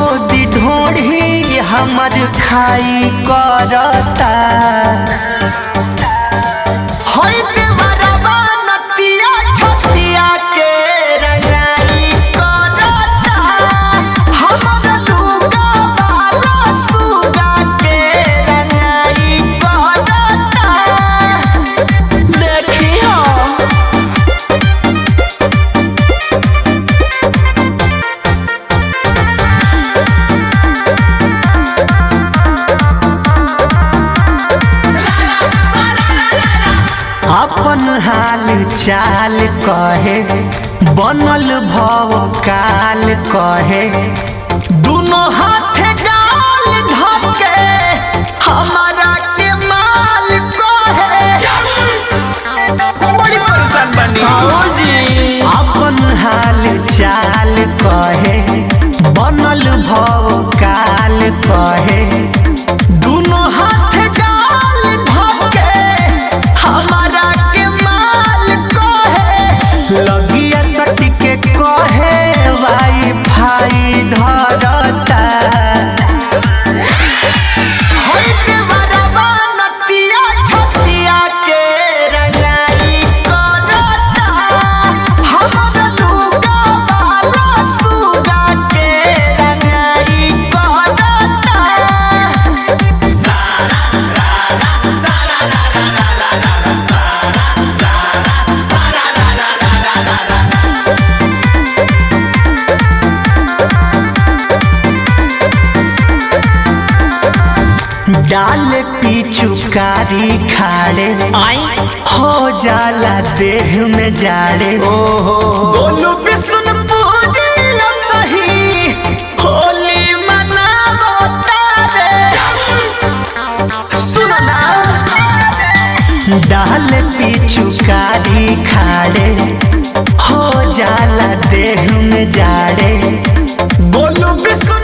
गोदी ढोढ़ी हमर खाई करता अपन हाल चाल कहे बनल भव काल कहे दोनों हाथ गाल धके हमारा के माल कहे बड़ी परेशान बनी जी। अपन हाल चाल कहे बनल भव काल कहे दोनों हाथ लगिया सटी के कहे वाई भाई धरता होइते बरबा नतिया छतिया के रंगाई करता हमर लुगा वाला सुगा के रंगाई करता डाल पिचुकारी खाड़े हो जाला देह में जाड़े गोलू बिशुनपुरी सही होली मनावता रे सुना डाल पिचुकारी खाड़े हो जाला देह में जाड़े गोलू बिशुन